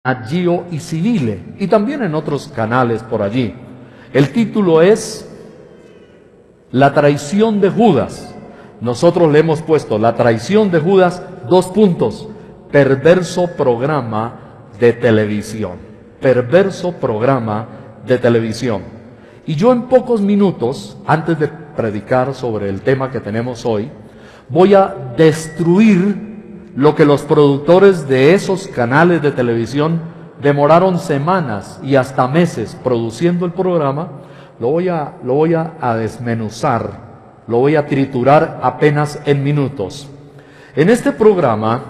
Gio y Civile, y también en otros canales por allí. El título es La traición de Judas. Nosotros le hemos puesto La traición de Judas, perverso programa de televisión. Perverso programa de televisión. Y yo en pocos minutos, antes de predicar sobre el tema que tenemos hoy, voy a destruir lo que los productores de esos canales de televisión demoraron semanas y hasta meses produciendo el programa. Lo voy a desmenuzar, lo voy a triturar apenas en minutos. En este programa,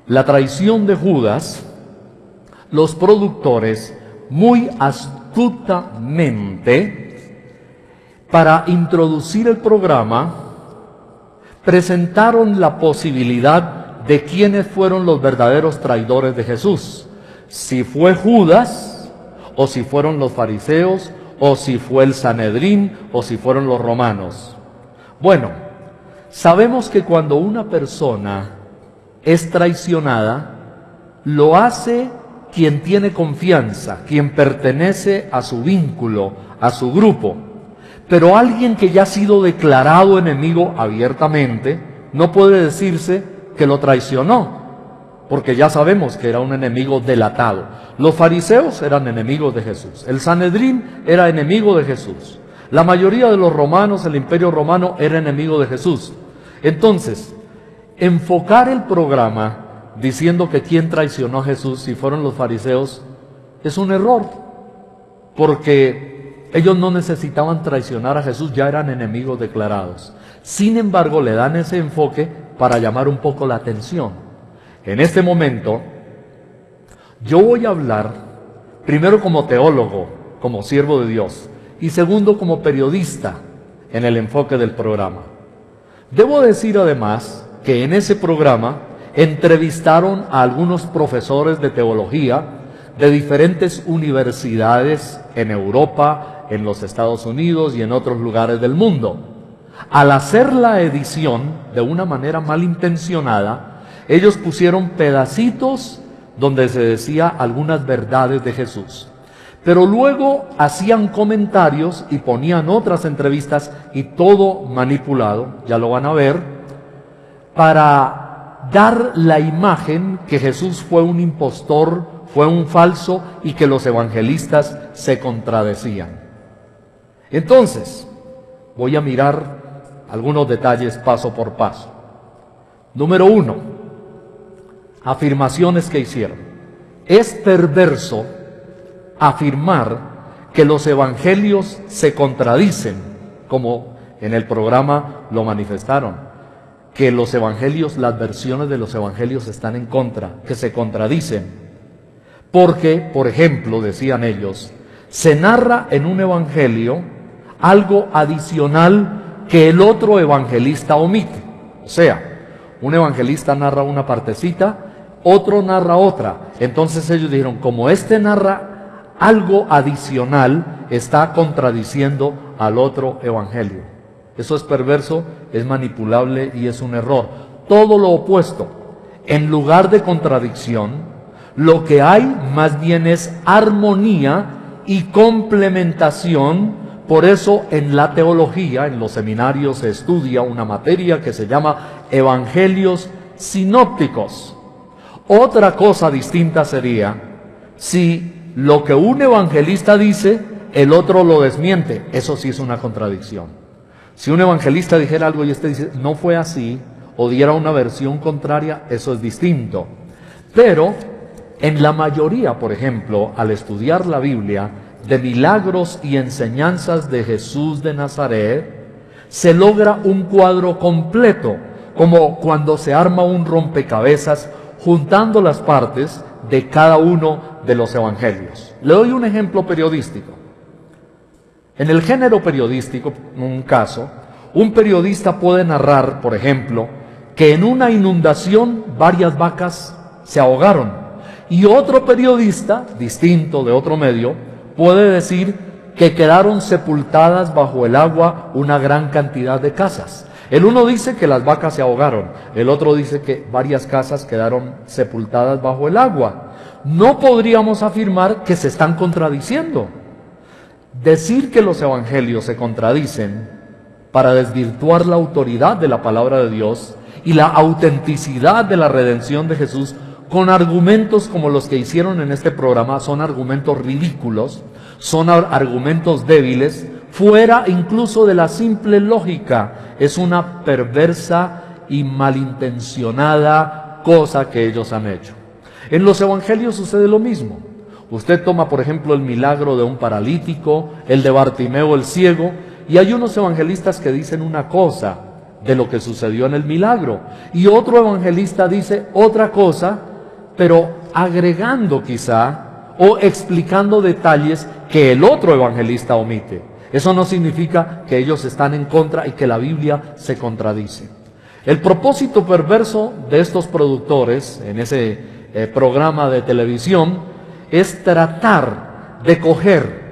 La traición de Judas, los productores muy astutamente, para introducir el programa, presentaron la posibilidad de quiénes fueron los verdaderos traidores de Jesús. Si fue Judas, o si fueron los fariseos, o si fue el Sanedrín, o si fueron los romanos. Bueno, sabemos que cuando una persona es traicionada, lo hace quien tiene confianza, quien pertenece a su vínculo, a su grupo. Pero alguien que ya ha sido declarado enemigo abiertamente, no puede decirse que lo traicionó, porque ya sabemos que era un enemigo delatado. Los fariseos eran enemigos de Jesús, el Sanedrín era enemigo de Jesús, la mayoría de los romanos, el imperio romano, era enemigo de Jesús. Entonces, enfocar el programa diciendo que quien traicionó a Jesús, si fueron los fariseos, es un error, porque ellos no necesitaban traicionar a Jesús, ya eran enemigos declarados. Sin embargo, le dan ese enfoque para llamar un poco la atención. En este momento, yo voy a hablar, primero como teólogo, como siervo de Dios, y segundo como periodista en el enfoque del programa. Debo decir además que en ese programa entrevistaron a algunos profesores de teología de diferentes universidades en Europa, en los Estados Unidos y en otros lugares del mundo. Al hacer la edición de una manera malintencionada, ellos pusieron pedacitos donde se decía algunas verdades de Jesús, pero luego hacían comentarios y ponían otras entrevistas, y todo manipulado, ya lo van a ver, para dar la imagen que Jesús fue un impostor, fue un falso, y que los evangelistas se contradecían. Entonces, voy a mirar algunos detalles paso por paso. Número 1, afirmaciones que hicieron. Es perverso afirmar que los evangelios se contradicen, como en el programa lo manifestaron, que los evangelios, las versiones de los evangelios están en contra, que se contradicen. Porque, por ejemplo, decían ellos, se narra en un evangelio algo adicional que el otro evangelista omite. O sea, un evangelista narra una partecita, otro narra otra. Entonces ellos dijeron, como este narra algo adicional, está contradiciendo al otro evangelio. Eso es perverso, es manipulable y es un error. Todo lo opuesto. En lugar de contradicción, lo que hay más bien es armonía y complementación. Por eso en la teología, en los seminarios, se estudia una materia que se llama evangelios sinópticos. Otra cosa distinta sería si lo que un evangelista dice, el otro lo desmiente. Eso sí es una contradicción. Si un evangelista dijera algo y este dice, no fue así, o diera una versión contraria, eso es distinto. Pero en la mayoría, por ejemplo, al estudiar la Biblia, de milagros y enseñanzas de Jesús de Nazaret, se logra un cuadro completo, como cuando se arma un rompecabezas juntando las partes de cada uno de los evangelios. Le doy un ejemplo periodístico. En el género periodístico, en un caso, un periodista puede narrar, por ejemplo, que en una inundación varias vacas se ahogaron, y otro periodista, distinto de otro medio, puede decir que quedaron sepultadas bajo el agua una gran cantidad de casas. El uno dice que las vacas se ahogaron, el otro dice que varias casas quedaron sepultadas bajo el agua. no podríamos afirmar que se están contradiciendo. Decir que los evangelios se contradicen para desvirtuar la autoridad de la palabra de Dios y la autenticidad de la redención de Jesús con argumentos como los que hicieron en este programa son argumentos ridículos, son argumentos débiles, fuera incluso de la simple lógica. Es una perversa y malintencionada cosa que ellos han hecho. En los evangelios sucede lo mismo. Usted toma, por ejemplo, el milagro de un paralítico, el de Bartimeo el ciego, y hay unos evangelistas que dicen una cosa de lo que sucedió en el milagro, y otro evangelista dice otra cosa, pero agregando quizá o explicando detalles que el otro evangelista omite. Eso no significa que ellos están en contra y que la Biblia se contradice. El propósito perverso de estos productores en ese programa de televisión es tratar de coger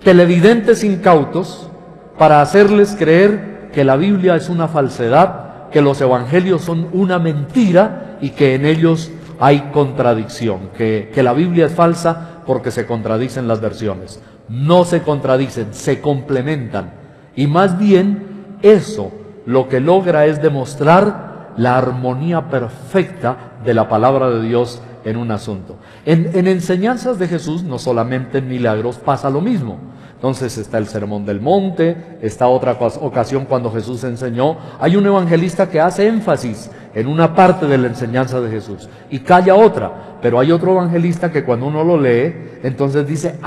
televidentes incautos para hacerles creer que la Biblia es una falsedad, que los evangelios son una mentira y que en ellos hay contradicción, que la Biblia es falsa porque se contradicen las versiones. No se contradicen, se complementan. Y más bien eso lo que logra es demostrar la armonía perfecta de la palabra de Dios en un asunto. En enseñanzas de Jesús, no solamente en milagros, pasa lo mismo. Entonces está el Sermón del Monte, está otra ocasión cuando Jesús enseñó. Hay un evangelista que hace énfasis en una parte de la enseñanza de Jesús y calla otra, pero hay otro evangelista que cuando uno lo lee, entonces dice,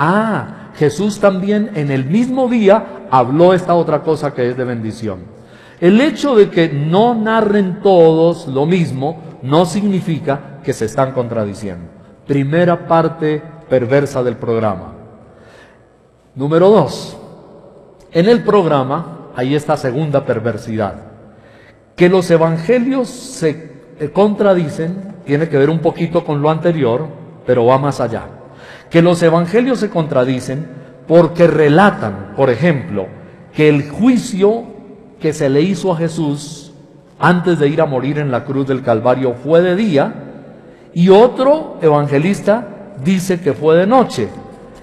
Jesús también en el mismo día habló esta otra cosa que es de bendición. El hecho de que no narren todos lo mismo no significa que se están contradiciendo. Primera parte perversa del programa. Número 2, en el programa hay esta segunda perversidad. Que los evangelios se contradicen, tiene que ver un poquito con lo anterior, pero va más allá. Que los evangelios se contradicen porque relatan, por ejemplo, que el juicio que se le hizo a Jesús antes de ir a morir en la cruz del Calvario fue de día, y otro evangelista dice que fue de noche.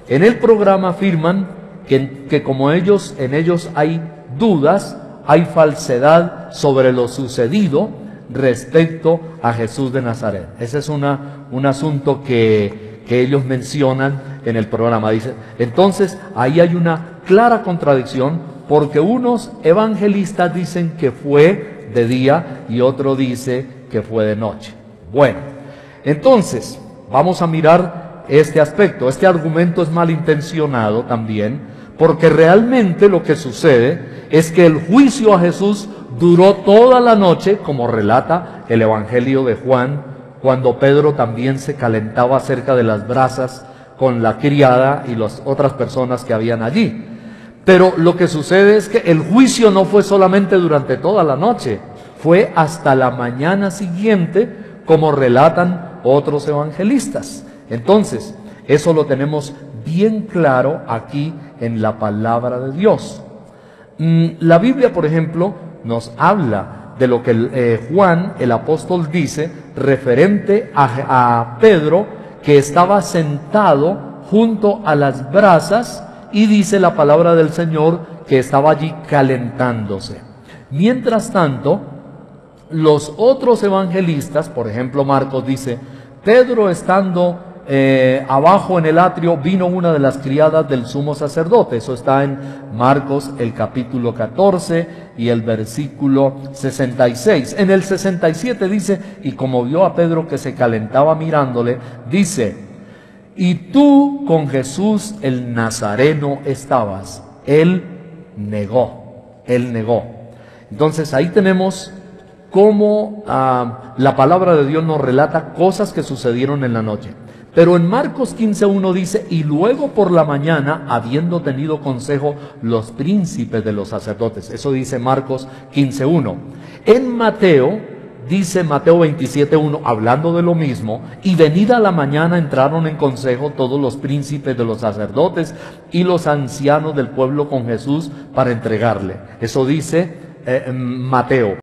En el programa afirman que como en ellos hay dudas, hay falsedad sobre lo sucedido respecto a Jesús de Nazaret. Ese es un asunto que ellos mencionan en el programa. Dice, entonces ahí hay una clara contradicción, porque unos evangelistas dicen que fue de día y otro dice que fue de noche. Bueno, entonces vamos a mirar este aspecto. Este argumento es malintencionado también, porque realmente lo que sucede es que el juicio a Jesús duró toda la noche, como relata el Evangelio de Juan, cuando Pedro también se calentaba cerca de las brasas con la criada y las otras personas que habían allí. Pero lo que sucede es que el juicio no fue solamente durante toda la noche, fue hasta la mañana siguiente, como relatan otros evangelistas. Entonces, eso lo tenemos bien claro aquí en la palabra de Dios. La Biblia, por ejemplo, nos habla de lo que Juan, el apóstol, dice referente a Pedro, que estaba sentado junto a las brasas, y dice la palabra del Señor que estaba allí calentándose. Mientras tanto, los otros evangelistas, por ejemplo Marcos dice, Pedro estando abajo en el atrio, vino una de las criadas del sumo sacerdote. Eso está en Marcos el capítulo 14 y el versículo 66. En el 67 dice, y como vio a Pedro que se calentaba mirándole, dice, y tú con Jesús el Nazareno estabas. Él negó. Entonces ahí tenemos cómo la palabra de Dios nos relata cosas que sucedieron en la noche. Pero en Marcos 15:1 dice, y luego por la mañana, habiendo tenido consejo los príncipes de los sacerdotes. Eso dice Marcos 15:1. En Mateo, dice Mateo 27:1, hablando de lo mismo, y venida la mañana entraron en consejo todos los príncipes de los sacerdotes y los ancianos del pueblo con Jesús para entregarle. Eso dice Mateo.